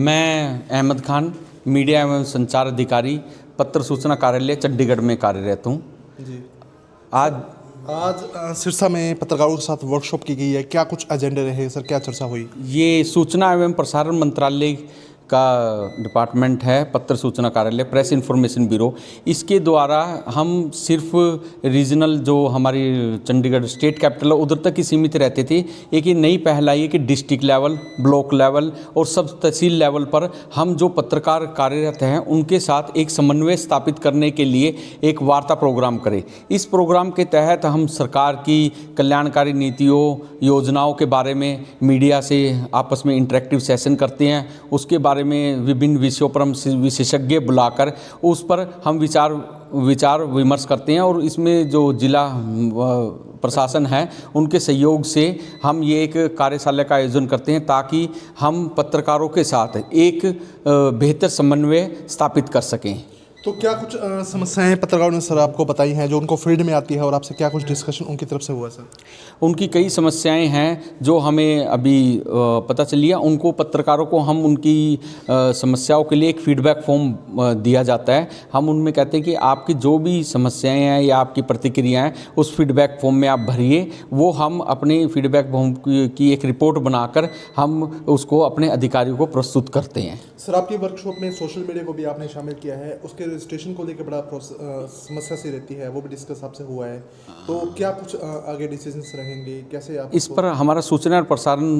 मैं अहमद खान, मीडिया एवं संचार अधिकारी, पत्र सूचना कार्यालय चंडीगढ़ में कार्यरत हूँ। जी, आज सिरसा में पत्रकारों के साथ वर्कशॉप की गई है। क्या कुछ एजेंडे रहे सर, क्या चर्चा हुई? ये सूचना एवं प्रसारण मंत्रालय का डिपार्टमेंट है, पत्र सूचना कार्यालय, प्रेस इन्फॉर्मेशन ब्यूरो। इसके द्वारा हम सिर्फ रीजनल जो हमारी चंडीगढ़ स्टेट कैपिटल है उधर तक ही सीमित रहते थे। एक ये नई पहल आई है कि डिस्ट्रिक्ट लेवल, ब्लॉक लेवल और सब तहसील लेवल पर हम जो पत्रकार कार्यरत हैं उनके साथ एक समन्वय स्थापित करने के लिए एक वार्ता प्रोग्राम करें। इस प्रोग्राम के तहत हम सरकार की कल्याणकारी नीतियों, योजनाओं के बारे में मीडिया से आपस में इंटरेक्टिव सेशन करते हैं। उसके बारे में विभिन्न विषयों पर हम विशेषज्ञ बुलाकर उस पर हम विचार विमर्श करते हैं और इसमें जो जिला प्रशासन है उनके सहयोग से हम ये एक कार्यशाला का आयोजन करते हैं ताकि हम पत्रकारों के साथ एक बेहतर समन्वय स्थापित कर सकें। तो क्या कुछ समस्याएं पत्रकारों ने सर आपको बताई हैं जो उनको फील्ड में आती है, और आपसे क्या कुछ डिस्कशन उनकी तरफ से हुआ सर? उनकी कई समस्याएं हैं जो हमें अभी पता चली है। उनको पत्रकारों को हम उनकी समस्याओं के लिए एक फीडबैक फॉर्म दिया जाता है। हम उनमें कहते हैं कि आपकी जो भी समस्याएं हैं या आपकी प्रतिक्रियाएं उस फीडबैक फॉर्म में आप भरिए। वो हम अपने फीडबैक फॉर्म की एक रिपोर्ट बनाकर हम उसको अपने अधिकारियों को प्रस्तुत करते हैं। सर, आपकी वर्कशॉप में सोशल मीडिया को भी आपने शामिल किया है, उसके रजिस्ट्रेशन को लेकर बड़ा समस्या सी रहती है, वो भी डिस्कस आपसे हुआ है। तो क्या कुछ आगे डिसीजंस रहेंगे, कैसे आप इस पर हमारा सूचना और प्रसारण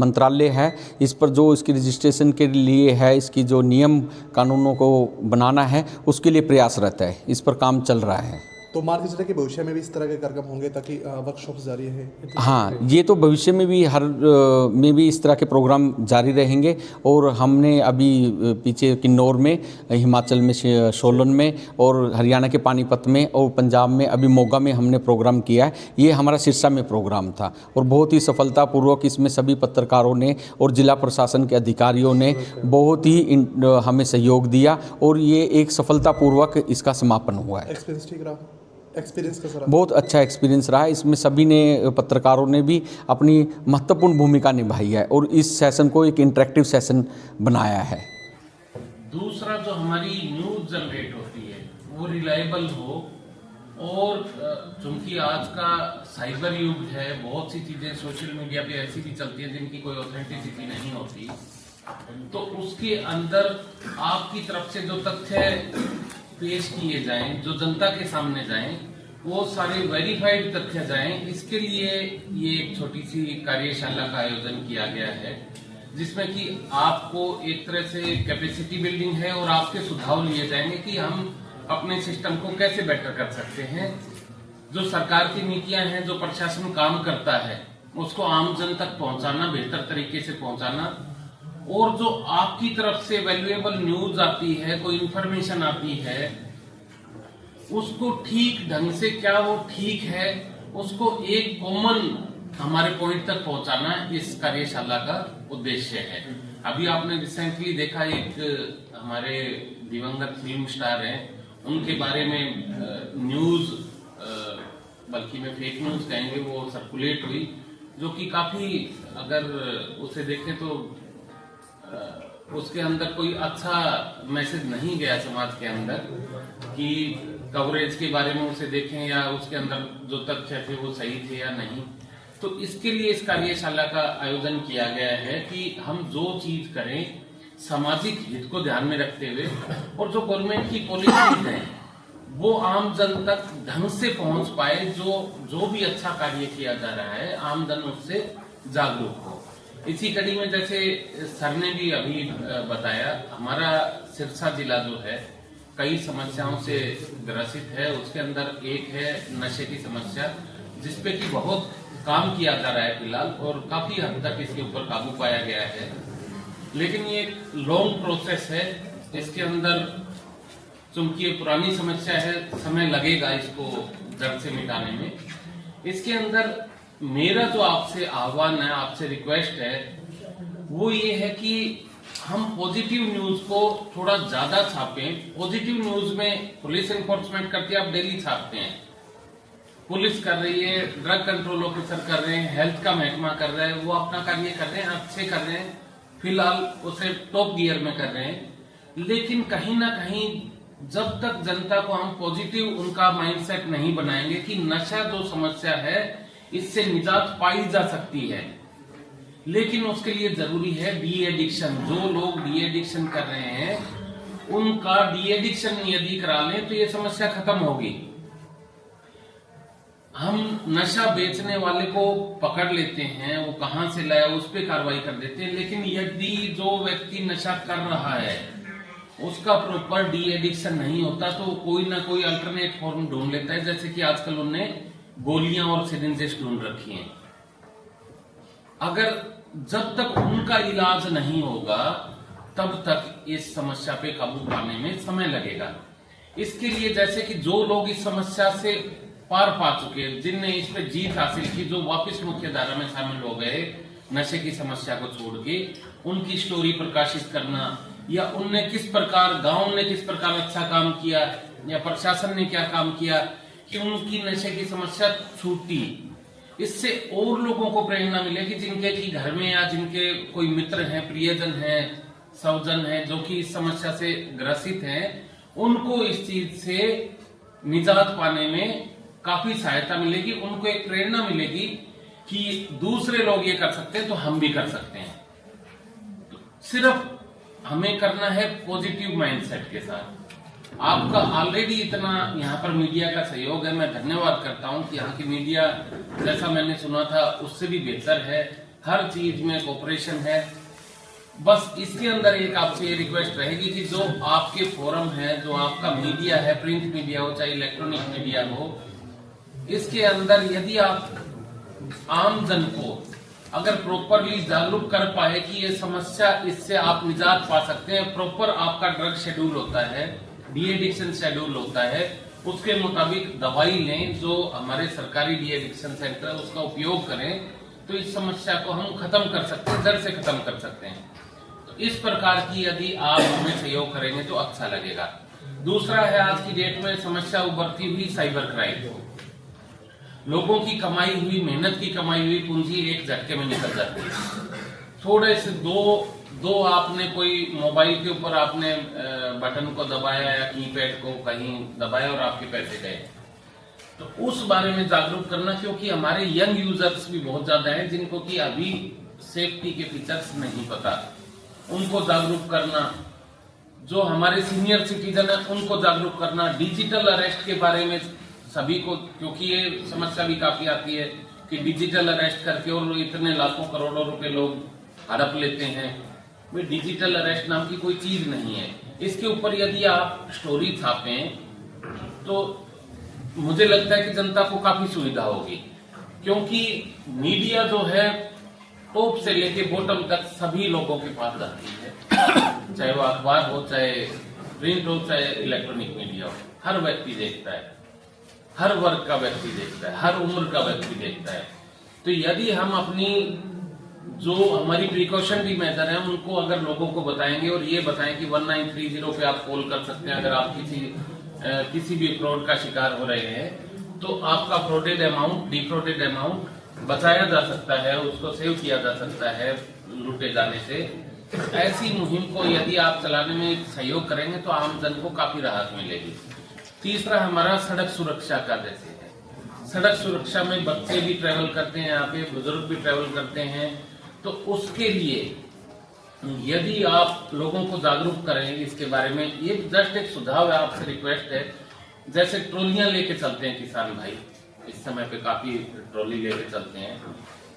मंत्रालय है, इस पर जो इसकी रजिस्ट्रेशन के लिए है, इसकी जो नियम कानूनों को बनाना है उसके लिए प्रयास रहता है। इस पर काम चल रहा है। तो मान के चले कि भविष्य में भी इस तरह के कार्यक्रम होंगे ताकि वर्कशॉप जारी है? हाँ, ये तो भविष्य में भी में भी इस तरह के प्रोग्राम जारी रहेंगे। और हमने अभी पीछे किन्नौर में, हिमाचल में सोलन में, और हरियाणा के पानीपत में, और पंजाब में अभी मोगा में हमने प्रोग्राम किया है। ये हमारा सिरसा में प्रोग्राम था और बहुत ही सफलतापूर्वक इसमें सभी पत्रकारों ने और जिला प्रशासन के अधिकारियों ने बहुत ही हमें सहयोग दिया और ये एक सफलतापूर्वक इसका समापन हुआ है। एक्सपीरियंस ठीक रहा? एक्सपीरियंस का सर? बहुत अच्छा एक्सपीरियंस रहा। इसमें सभी ने, पत्रकारों ने भी अपनी महत्वपूर्ण भूमिका निभाई है और इस सेशन को एक इंटरेक्टिव सेशन बनाया है। दूसरा, जो हमारी न्यूज़ जनरेट होती है वो रिलायबल हो, और चूंकि आज का साइबर युग है, बहुत सी चीज़ें सोशल मीडिया पे ऐसी भी चलती हैं जिनकी कोई ऑथेंटिसिटी नहीं होती, तो उसके अंदर आपकी तरफ से जो तथ्य पेश किए जाएं, जो जनता के सामने जाएं, वो सारे वेरीफाइड तथ्य जाएं। इसके लिए ये एक छोटी सी कार्यशाला का आयोजन किया गया है जिसमें कि आपको एक तरह से कैपेसिटी बिल्डिंग है और आपके सुझाव लिए जाएंगे कि हम अपने सिस्टम को कैसे बेटर कर सकते हैं। जो सरकार की नीतियां हैं, जो प्रशासन काम करता है, उसको आम जन तक पहुंचाना, बेहतर तरीके से पहुंचाना, और जो आपकी तरफ से वैल्यूएबल न्यूज आती है, कोई इंफॉर्मेशन आती है, उसको ठीक ढंग से, क्या वो ठीक है, उसको एक कॉमन हमारे पॉइंट तक पहुंचाना इस कार्यशाला का उद्देश्य है। अभी आपने रिसेंटली देखा, एक हमारे दिवंगत फिल्म स्टार हैं, उनके बारे में न्यूज, बल्कि में फेक न्यूज कहेंगे, वो सर्कुलेट हुई, जो कि काफी, अगर उसे देखें तो उसके अंदर कोई अच्छा मैसेज नहीं गया समाज के अंदर कि कवरेज के बारे में उसे देखें या उसके अंदर जो तथ्य थे वो सही थे या नहीं। तो इसके लिए इस कार्यशाला का आयोजन किया गया है कि हम जो चीज करें सामाजिक हित को ध्यान में रखते हुए, और जो गवर्नमेंट की पॉलिसीज हैं वो आम जन तक ढंग से पहुंच पाए। जो भी अच्छा कार्य किया जा रहा है, आम जन उससे जागरूक हो। इसी कड़ी में, जैसे सर ने भी अभी बताया, हमारा सिरसा जिला जो है कई समस्याओं से ग्रसित है। उसके अंदर एक है नशे की समस्या, जिसपे कि बहुत काम किया जा रहा है फिलहाल, और काफी हद तक इसके ऊपर काबू पाया गया है। लेकिन ये एक लॉन्ग प्रोसेस है। इसके अंदर चूंकि ये पुरानी समस्या है, समय लगेगा इसको जड़ से मिटाने में। इसके अंदर मेरा जो आपसे आह्वान है, आपसे रिक्वेस्ट है, वो ये है कि हम पॉजिटिव न्यूज को थोड़ा ज्यादा छापें। पॉजिटिव न्यूज में पुलिस एनफोर्समेंट करती है, आप डेली छापते हैं, पुलिस कर रही है, ड्रग कंट्रोल ऑफिसर कर रहे हैं, हेल्थ का महकमा कर रहा है, वो अपना कार्य कर रहे हैं, अच्छे कर रहे हैं। फिलहाल उसे टॉप गियर में कर रहे हैं। लेकिन कहीं ना कहीं जब तक जनता को हम पॉजिटिव उनका माइंडसेट नहीं बनाएंगे कि नशा जो समस्या है इससे निजात पाई जा सकती है, लेकिन उसके लिए जरूरी है डी एडिक्शन। जो लोग डी एडिक्शन कर रहे हैं उनका डी एडिक्शन यदि करा लें तो ये समस्या खत्म होगी। हम नशा बेचने वाले को पकड़ लेते हैं, वो कहां से लाया उस पर कार्रवाई कर देते हैं, लेकिन यदि जो व्यक्ति नशा कर रहा है उसका प्रॉपर डी एडिक्शन नहीं होता तो कोई ना कोई अल्टरनेट फॉर्म ढूंढ लेता है, जैसे कि आजकल उन्होंने गोलियां और सिरिंजेस ढूंढ रखी हैं। अगर जब तक उनका इलाज नहीं होगा तब तक इस समस्या पे काबू पाने में समय लगेगा। इसके लिए जैसे कि जो लोग इस समस्या से पार पा चुके हैं, जिनने इस पे जीत हासिल की, जो वापस मुख्य धारा में शामिल हो गए नशे की समस्या को छोड़ के, उनकी स्टोरी प्रकाशित करना या उनने किस प्रकार, गांव ने किस प्रकार अच्छा काम किया या प्रशासन ने क्या काम किया कि उनकी नशे की समस्या छूटी, इससे और लोगों को प्रेरणा मिलेगी जिनके की घर में या जिनके कोई मित्र हैं, प्रियजन हैं, स्वजन हैं जो कि इस समस्या से ग्रसित हैं, उनको इस चीज से निजात पाने में काफी सहायता मिलेगी। उनको एक प्रेरणा मिलेगी कि दूसरे लोग ये कर सकते हैं तो हम भी कर सकते हैं। तो सिर्फ हमें करना है पॉजिटिव माइंडसेट के साथ। आपका ऑलरेडी इतना यहाँ पर मीडिया का सहयोग है, मैं धन्यवाद करता हूँ कि यहाँ की मीडिया जैसा मैंने सुना था उससे भी बेहतर है, हर चीज में कोऑपरेशन है। बस इसके अंदर एक आपसे ये रिक्वेस्ट रहेगी कि जो आपके फोरम है, जो आपका मीडिया है, प्रिंट मीडिया हो चाहे इलेक्ट्रॉनिक मीडिया हो, इसके अंदर यदि आप आम जन को अगर प्रॉपरली जागरूक कर पाए कि ये समस्या, इससे आप निजात पा सकते हैं, प्रॉपर आपका ड्रग शेड्यूल होता है, डी एडिक्शन शेड्यूल होता है, उसके मुताबिक दवाई लें, जो हमारे सरकारी डी एडिक्शन सेंटर है उसका उपयोग करें, तो इस समस्या को हम खत्म कर सकते हैं, जड़ से खत्म कर सकते हैं। तो इस प्रकार की यदि आप हमें सहयोग करेंगे तो अच्छा लगेगा। दूसरा है, आज की डेट में समस्या उभरती हुई साइबर क्राइम। लोगों की कमाई हुई, मेहनत की कमाई हुई पूंजी एक झटके में निकल जाती है। थोड़े से दो आपने कोई मोबाइल के ऊपर आपने बटन को दबाया या कीपैड को कहीं दबाया और आपके पैसे गए, तो उस बारे में जागरूक करना, क्योंकि हमारे यंग यूजर्स भी बहुत ज्यादा हैं जिनको कि अभी सेफ्टी के फीचर्स नहीं पता, उनको जागरूक करना। जो हमारे सीनियर सिटीजन है उनको जागरूक करना। डिजिटल अरेस्ट के बारे में सभी को, क्योंकि ये समस्या भी काफी आती है कि डिजिटल अरेस्ट करके और इतने लाखों करोड़ों रुपए लोग हड़प लेते हैं। भाई डिजिटल अरेस्ट नाम की कोई चीज नहीं है। इसके ऊपर यदि आप स्टोरी छापें तो मुझे लगता है कि जनता को काफी सुविधा होगी, क्योंकि मीडिया जो है टॉप से लेके बॉटम तक सभी लोगों के पास जाती है, चाहे वो अखबार हो, चाहे प्रिंट हो, चाहे इलेक्ट्रॉनिक मीडिया हो। हर व्यक्ति देखता है, हर वर्ग का व्यक्ति देखता है, हर उम्र का व्यक्ति देखता है। तो यदि हम अपनी जो हमारी प्रिकॉशनरी मेथड है उनको अगर लोगों को बताएंगे और ये बताएं कि 1930 पे आप कॉल कर सकते हैं अगर आप किसी भी फ्रॉड का शिकार हो रहे हैं, तो आपका फ्रॉडेड अमाउंट, डिफ्रॉडेड अमाउंट बचाया जा सकता है, उसको सेव किया जा सकता है लूटे जाने से। ऐसी मुहिम को यदि आप चलाने में सहयोग करेंगे तो आम जन को काफी राहत मिलेगी। तीसरा हमारा सड़क सुरक्षा का जैसे है, सड़क सुरक्षा में बच्चे भी ट्रेवल करते हैं, यहाँ पे बुजुर्ग भी ट्रेवल करते हैं, तो उसके लिए यदि आप लोगों को जागरूक करें इसके बारे में, ये जस्ट एक सुझाव है, आपसे रिक्वेस्ट है। जैसे ट्रॉलियां लेके चलते हैं किसान भाई, इस समय पे काफी ट्रॉली लेके चलते हैं,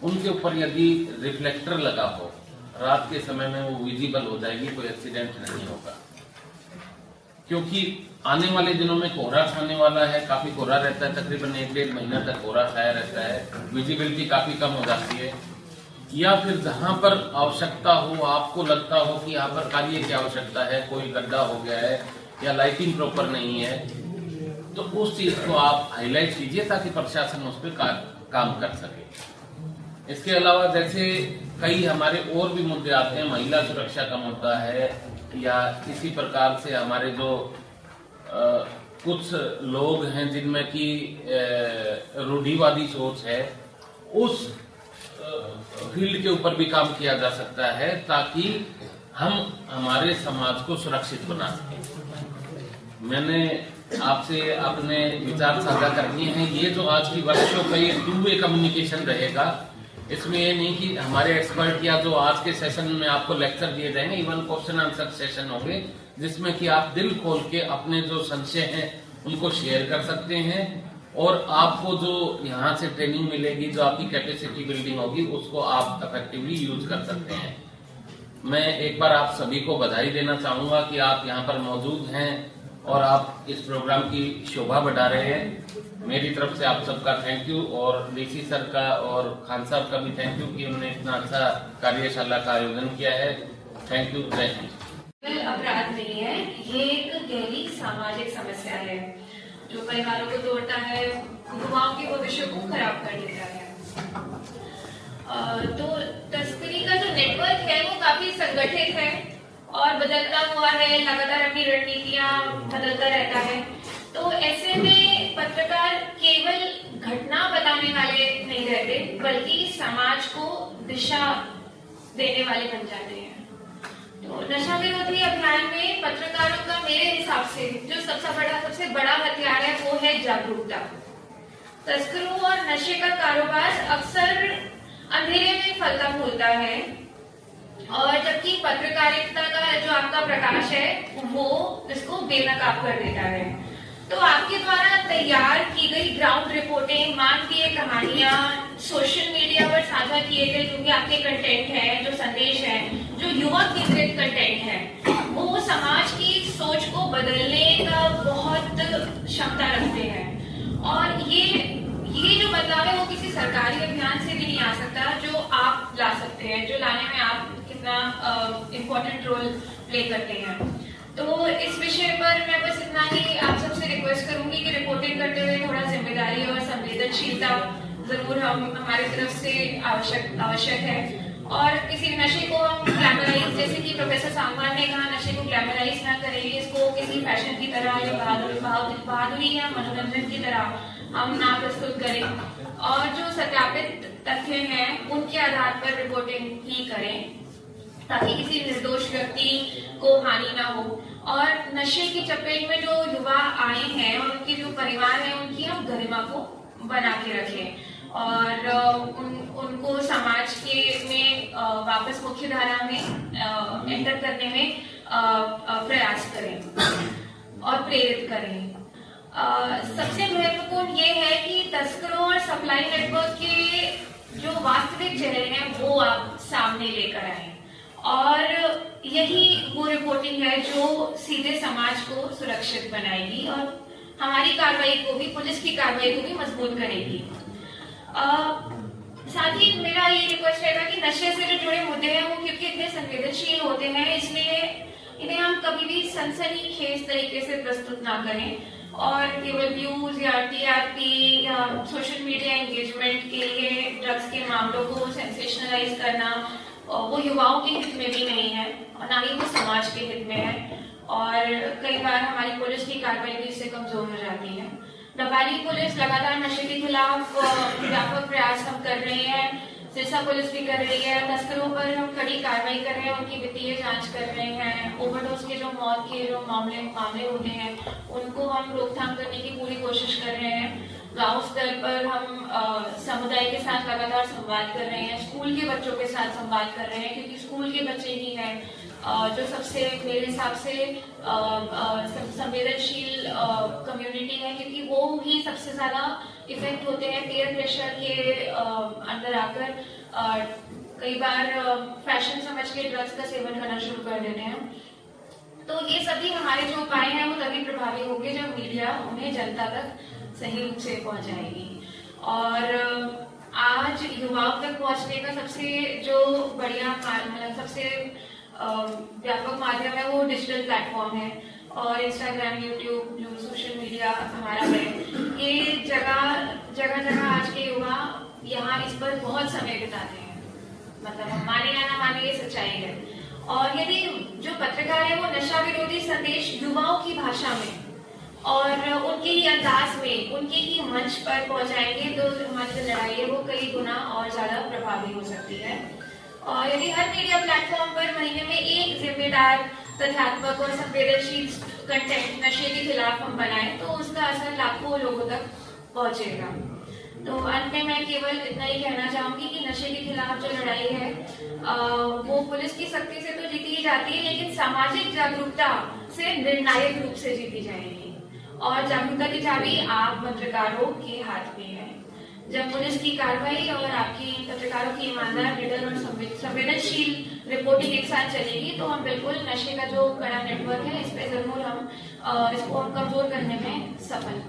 उनके ऊपर यदि रिफ्लेक्टर लगा हो, रात के समय में वो विजिबल हो जाएगी, कोई एक्सीडेंट नहीं होगा। क्योंकि आने वाले दिनों में कोहरा छाने वाला है, काफी कोहरा रहता है, तकरीबन 1-1.5 महीना तक कोहरा छाया रहता है, विजिबिलिटी काफी कम हो जाती है। या फिर जहां पर आवश्यकता हो, आपको लगता हो कि यहाँ पर कार्य की आवश्यकता है, कोई गड्ढा हो गया है या लाइटिंग प्रॉपर नहीं है, तो उस चीज को आप हाईलाइट कीजिए ताकि प्रशासन उस पर काम कर सके। इसके अलावा जैसे कई हमारे और भी मुद्दे आते हैं, महिला सुरक्षा का मुद्दा है, या किसी प्रकार से हमारे जो कुछ लोग हैं जिनमें की रूढ़िवादी सोच है, उस फील्ड के ऊपर भी काम किया जा सकता है ताकि हम हमारे समाज को सुरक्षित बना सकें। मैंने आपसे अपने विचार साझा करनी है। ये जो आज की वर्कशॉप है ये 2 वे कम्युनिकेशन रहेगा। इसमें ये नहीं कि हमारे एक्सपर्ट या जो आज के सेशन में आपको लेक्चर दिए जाएंगे, इवन क्वेश्चन आंसर सेशन होंगे जिसमें कि आप दिल खोल के अपने जो संशय हैं उनको शेयर कर सकते हैं और आपको जो यहाँ से ट्रेनिंग मिलेगी, जो आपकी कैपेसिटी बिल्डिंग होगी, उसको आप इफेक्टिवली यूज कर सकते हैं। मैं एक बार आप सभी को बधाई देना चाहूंगा कि आप यहाँ पर मौजूद हैं और आप इस प्रोग्राम की शोभा बढ़ा रहे हैं। मेरी तरफ से आप सबका थैंक यू और डीसी सर का और खान साहब का भी थैंक यू कि उन्होंने इतना अच्छा कार्यशाला का आयोजन किया है। थैंक यू, जय हिंद। अपराध नहीं है, ये एक गहरी सामाजिक समस्या है जो परिवारों को तोड़ता है, युवाओं के भविष्य को खराब कर देता है। तो तस्करी का जो नेटवर्क है वो काफी संगठित है और बदलता हुआ है, लगातार अपनी रणनीतियां बदलता रहता है। तो ऐसे में पत्रकार केवल घटना बताने वाले नहीं रहते बल्कि समाज को दिशा देने वाले बन जाते हैं। तो नशा विरोधी अभियान में पत्रकारों का मेरे हिसाब से जो सबसे बड़ा हथियार है वो है जागरूकता। तस्करों और नशे का कारोबार अक्सर अंधेरे में फलता फूलता है और जबकि पत्रकारिता का जो आपका प्रकाश है वो इसको बेनकाब कर देता है। तो आपके द्वारा तैयार की गई ग्राउंड रिपोर्टिंग, मानवीय कहानियां, सोशल मीडिया पर साझा किए गए जो भी आपके कंटेंट है, जो संदेश है, जो युवा केंद्रित कंटेंट है, वो समाज की सोच को बदलने का बहुत क्षमता रखते हैं। और ये जो बदलाव है वो किसी सरकारी अभियान से भी नहीं आ सकता, जो आप ला सकते हैं, जो लाने में आप कितना इम्पोर्टेंट रोल प्ले करते हैं। तो इस विषय पर मैं बस इतना ही आप सबसे रिक्वेस्ट करूंगी कि रिपोर्टिंग करते हुए थोड़ा जिम्मेदारी और संवेदनशीलता जरूर हमारी तरफ से आवश्यक है। और किसी नशे को हम ग्लैमराइज, जैसे कि प्रोफेसर सांगवान ने कहा, नशे को ग्लैमराइज ना करेंगे, इसको किसी फैशन की तरह या बहादुरी या मनोरंजन की तरह हम ना प्रस्तुत करें और जो सत्यापित तथ्य हैं उनके आधार पर रिपोर्टिंग ही करें ताकि किसी निर्दोष व्यक्ति को हानि ना हो। और नशे की चपेट में जो युवा आए हैं और उनके जो परिवार हैं उनकी हम गरिमा को बना के रखें और उनको समाज के में वापस मुख्य धारा में एंटर करने में प्रयास करें और प्रेरित करें। सबसे महत्वपूर्ण ये है कि तस्करों और सप्लाई नेटवर्क के जो वास्तविक चेहरे हैं वो आप सामने लेकर आए और यही वो रिपोर्टिंग है जो सीधे समाज को सुरक्षित बनाएगी और हमारी कार्रवाई को भी, पुलिस की कार्रवाई को भी मजबूत करेगी। साथ ही मेरा ये रिक्वेस्ट रहेगा कि नशे से जो जुड़े मुद्दे हैं वो क्योंकि इतने संवेदनशील होते हैं इसलिए इन्हें हम कभी भी सनसनीखेज तरीके से प्रस्तुत ना करें और केवल व्यूज या टीआरपी या सोशल मीडिया एंगेजमेंट के लिए ड्रग्स के मामलों को सेंसेशनलाइज करना वो युवाओं के हित में भी नहीं है और ना ही वो समाज के हित में है और कई बार हमारी पुलिस की कार्रवाई भी इससे कमजोर हो जाती है। डबाली पुलिस लगातार नशे के खिलाफ व्यापक प्रयास हम कर रहे हैं, सिरसा पुलिस भी कर रही है, तस्करों पर हम कड़ी कार्रवाई कर रहे हैं, उनकी वित्तीय जांच कर रहे हैं, ओवरडोज के जो मौत के जो मामले होते हैं उनको हम रोकथाम करने की पूरी कोशिश कर रहे हैं। गांव स्तर पर हम समुदाय के साथ लगातार संवाद कर रहे हैं, स्कूल के बच्चों के साथ संवाद कर रहे हैं क्योंकि स्कूल के बच्चे ही हैं जो सबसे मेरे हिसाब से संवेदनशील कम्युनिटी है क्योंकि वो ही सबसे ज्यादा इफेक्ट होते हैं पीयर प्रेशर के अंदर आकर कई बार फैशन समझ के ड्रग्स का सेवन करना शुरू कर देते हैं। तो ये सभी हमारे जो उपाय हैं वो तभी प्रभावी होंगे जब मीडिया उन्हें जनता तक सही रूप से पहुंचाएगी। और आज युवाओं तक पहुंचने का सबसे जो बढ़िया मतलब सबसे व्यापक माध्यम है वो डिजिटल प्लेटफॉर्म है और इंस्टाग्राम, यूट्यूब जो सोशल मीडिया हमारा है, ये जगह आज के युवा यहाँ इस पर बहुत समय बिताते हैं, मतलब हम माने या ना माने ये सच्चाई है। और यदि जो पत्रकार है वो नशा विरोधी संदेश युवाओं की भाषा में और उनके ही अंदाज में, उनके ही मंच पर पहुंचाएंगे तो हमारी जो लड़ाई है वो कई गुना और ज्यादा प्रभावी हो सकती है। और यदि हर मीडिया प्लेटफॉर्म पर महीने में एक जिम्मेदार, तथ्यात्मक और संवेदनशील कंटेंट नशे के खिलाफ हम बनाएं तो उसका असर लाखों लोगों तक पहुंचेगा। तो अंत में मैं केवल इतना ही कहना चाहूंगी कि नशे के खिलाफ जो लड़ाई है वो पुलिस की सख्ती से तो जीती ही जाती है, लेकिन सामाजिक जागरूकता से निर्णायक रूप से जीती जाएगी। और जागरूकता की चाबी आप पत्रकारों के हाथ में है। जब पुलिस की कार्रवाई और आपकी पत्रकारों की ईमानदार, निडर और संवेदनशील रिपोर्टिंग एक साथ चलेगी तो हम बिल्कुल नशे का जो बड़ा नेटवर्क है इस पे जरूर हम इसको कमजोर करने में सफल